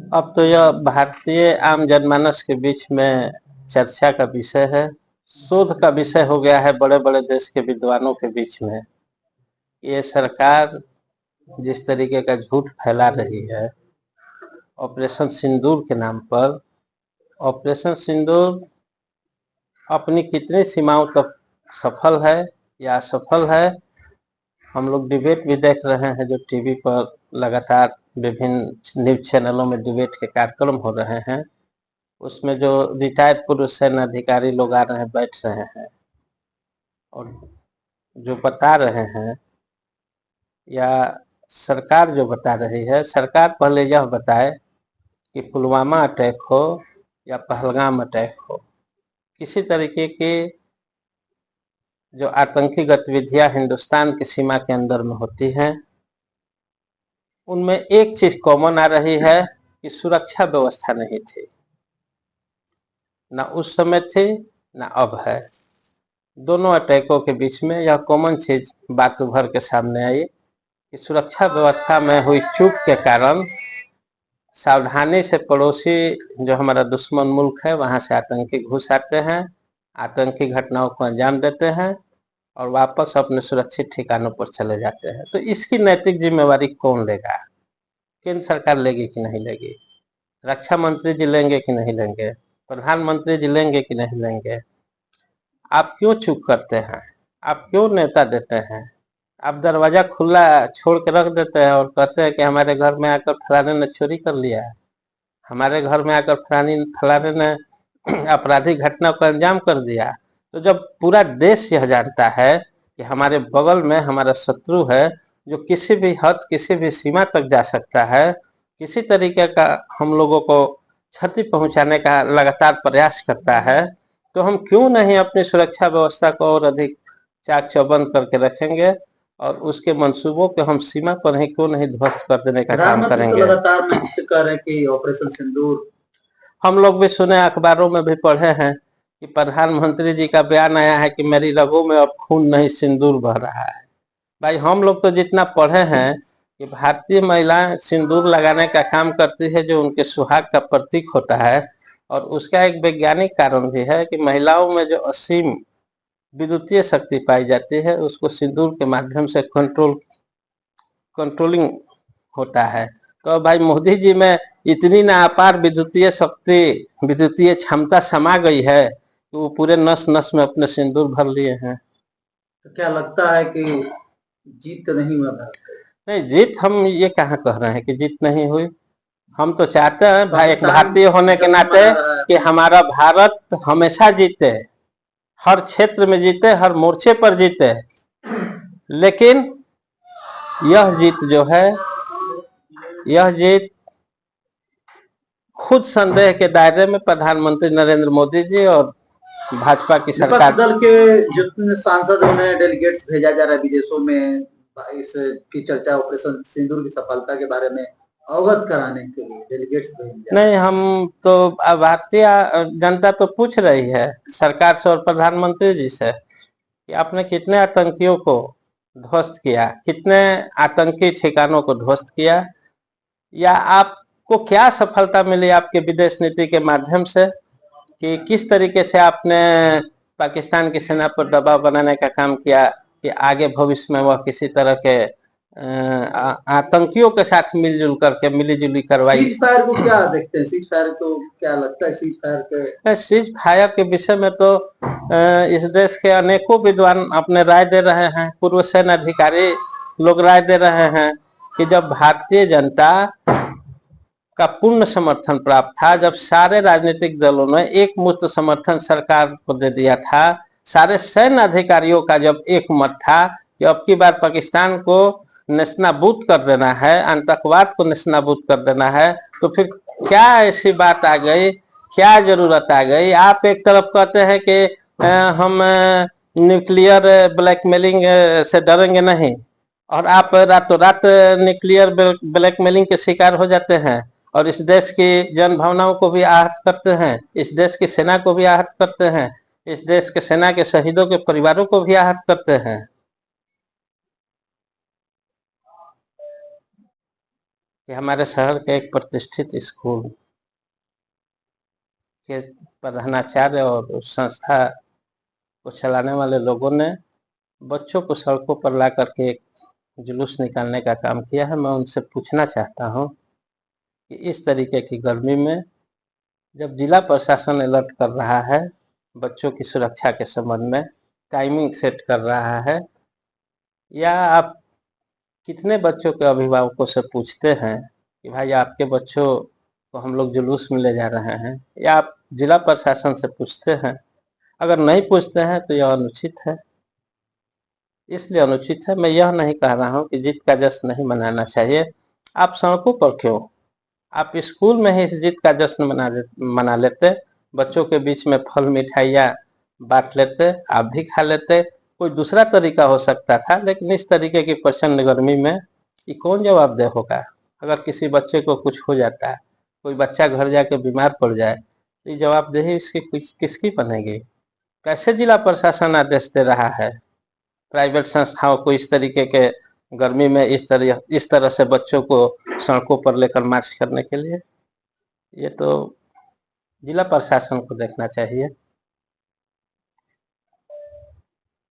अब तो यह भारतीय आम जनमानस के बीच में चर्चा का विषय है, शोध का विषय हो गया है बड़े बड़े देश के विद्वानों के बीच में। ये सरकार जिस तरीके का झूठ फैला रही है ऑपरेशन सिंदूर के नाम पर, ऑपरेशन सिंदूर अपनी कितनी सीमाओं तक सफल है या असफल है, हम लोग डिबेट भी देख रहे हैं जो टीवी पर लगातार विभिन्न न्यूज चैनलों में डिबेट के कार्यक्रम हो रहे हैं। उसमें जो रिटायर्ड पूर्व सैन्य अधिकारी लोग आ रहे हैं, बैठ रहे हैं और जो बता रहे हैं या सरकार जो बता रही है, सरकार पहले यह बताए कि पुलवामा अटैक हो या पहलगाम अटैक हो, किसी तरीके की जो आतंकी गतिविधियां हिंदुस्तान की सीमा के अंदर में होती हैं, उनमें एक चीज कॉमन आ रही है कि सुरक्षा व्यवस्था नहीं थी, ना उस समय थी ना अब है। दोनों अटैकों के बीच में यह कॉमन चीज बात उभर के सामने आई कि सुरक्षा व्यवस्था में हुई चूक के कारण सावधानी से पड़ोसी जो हमारा दुश्मन मुल्क है वहां से आतंकी घुस आते हैं, आतंकी घटनाओं को अंजाम देते हैं और वापस अपने सुरक्षित ठिकानों पर चले जाते हैं। तो इसकी नैतिक जिम्मेवारी कौन लेगा? केंद्र सरकार लेगी कि नहीं लेगी? रक्षा मंत्री जी लेंगे कि नहीं लेंगे? प्रधानमंत्री जी लेंगे कि नहीं लेंगे? आप क्यों चूक करते हैं? आप क्यों नेता देते हैं? आप दरवाजा खुला छोड़ के रख देते हैं और कहते हैं कि हमारे घर में आकर फलाने ने चोरी कर लिया है, हमारे घर में आकर फलाने ने आपराधिक घटना को अंजाम कर दिया। तो जब पूरा देश यह जानता है कि हमारे बगल में हमारा शत्रु है जो किसी भी हद किसी भी सीमा तक जा सकता है, किसी तरीके का हम लोगों को क्षति पहुंचाने का लगातार प्रयास करता है, तो हम क्यों नहीं अपनी सुरक्षा व्यवस्था को और अधिक चाक चौबंद करके रखेंगे और उसके मंसूबों को हम सीमा पर ही क्यों नहीं ध्वस्त कर देने का काम प्रधानमंत्री तो करेंगे? लगातार मंच कर रहे हैं कि ऑपरेशन सिंदूर। हम लोग भी सुने, अखबारों में भी पढ़े हैं कि प्रधानमंत्री जी का बयान आया है कि मेरी रगों में अब खून नहीं सिंदूर बह रहा है। भाई हम लोग तो जितना पढ़े हैं कि भारतीय महिलाएं सिंदूर लगाने का काम करती है जो उनके सुहाग का प्रतीक होता है, और उसका एक वैज्ञानिक कारण भी है कि महिलाओं में जो असीम विद्युतीय शक्ति पाई जाती है उसको सिंदूर के माध्यम से कंट्रोलिंग होता है। तो भाई मोदी जी में इतनी ना अपार विद्युतीय शक्ति, विद्युतीय क्षमता समा गई है कि वो पूरे नस नस में अपने सिंदूर भर लिए हैं। तो क्या लगता है कि जीत नहीं हुआ भारत का? नहीं, जीत हम ये कहाँ कह रहे हैं कि जीत नहीं हुई। हम तो चाहते हैं भाई एक पाकिस्तान भारतीय होने के जश्न नाते मना रहा है कि अपना। हमारा भारत हमेशा जीते, हर क्षेत्र में जीते, हर मोर्चे पर जीते। लेकिन यह जीत जो है, यह जीत खुद संदेह के दायरे में प्रधानमंत्री नरेंद्र मोदी जी और भाजपा की विपक्ष सरकार। दल के जितने सांसद उन्हें डेलीगेट्स भेजा जा रहा है विदेशों में इस की चर्चा ऑपरेशन सिंदूर की सफलता के बारे में अवगत कराने के लिए डेलीगेट्स भेजे जा रहे नहीं, हम तो भारतीय जनता तो पूछ रही है सरकार से और प्रधानमंत्री जी से कि आपने कितने आतंकियों को ध्वस्त किया, कितने आतंकी ठिकानों को ध्वस्त किया, या आपको क्या सफलता मिली आपके विदेश नीति के माध्यम से, कि किस तरीके से आपने पाकिस्तान की सेना पर दबाव बनाने का काम किया कि आगे भविष्य में वह किसी तरह के आतंकियों के साथ मिलजुल करके मिली जुली कार्रवाई। सीज फायर को क्या देखते हैं? सीज फायर को क्या लगता है? सीज फायर के सीज फायर के विषय में तो इस देश के अनेकों विद्वान अपने राय दे रहे हैं, पूर्व सैन्य अधिकारी लोग राय दे रहे हैं कि जब भारतीय जनता का पूर्ण समर्थन प्राप्त था, जब सारे राजनीतिक दलों ने एक मुश्त समर्थन सरकार को दे दिया था, सारे सैन्य अधिकारियों का जब एक मत था कि अब की बार पाकिस्तान को नेस्तनाबूद कर देना है, आतंकवाद को नेस्तनाबूद कर देना है, तो फिर क्या ऐसी बात आ गई, क्या जरूरत आ गई? आप एक तरफ कहते हैं कि हम न्यूक्लियर ब्लैकमेलिंग से डरेंगे नहीं, और आप रातों रात न्यूक्लियर ब्लैकमेलिंग के शिकार हो जाते हैं और इस देश की जन भावनाओं को भी आहत करते हैं, इस देश की सेना को भी आहत करते हैं, इस देश के सेना के शहीदों के परिवारों को भी आहत करते हैं। कि हमारे शहर के एक प्रतिष्ठित स्कूल के प्रधानाचार्य और उस संस्था को चलाने वाले लोगों ने बच्चों को सड़कों पर ला करके एक जुलूस निकालने का काम किया है। मैं उनसे पूछना चाहता हूं कि इस तरीके की गर्मी में जब जिला प्रशासन अलर्ट कर रहा है बच्चों की सुरक्षा के संबंध में, टाइमिंग सेट कर रहा है, या आप कितने बच्चों के अभिभावकों से पूछते हैं कि भाई आपके बच्चों को हम लोग जुलूस में ले जा रहे हैं, या आप जिला प्रशासन से पूछते हैं? अगर नहीं पूछते हैं तो यह अनुचित है। इसलिए अनुचित है, मैं यह नहीं कह रहा हूं कि जीत का जश्न नहीं मनाना चाहिए। आप सड़कों पर क्यों, आप स्कूल में ही इस जीत का जश्न मना लेते, बच्चों के बीच में फल मिठाइयाँ बांट लेते, आप भी खा लेते। कोई दूसरा तरीका हो सकता था, लेकिन इस तरीके की प्रचंड गर्मी में ये कौन जवाबदेह होगा? अगर किसी बच्चे को कुछ हो जाता है, कोई बच्चा घर जाके बीमार पड़ जाए, तो ये जवाबदेही इसकी किसकी बनेगी? कैसे जिला प्रशासन आदेश दे रहा है प्राइवेट संस्थाओं को इस तरीके के गर्मी में इस तरह से बच्चों को सड़कों पर लेकर मार्च करने के लिए? ये तो जिला प्रशासन को देखना चाहिए।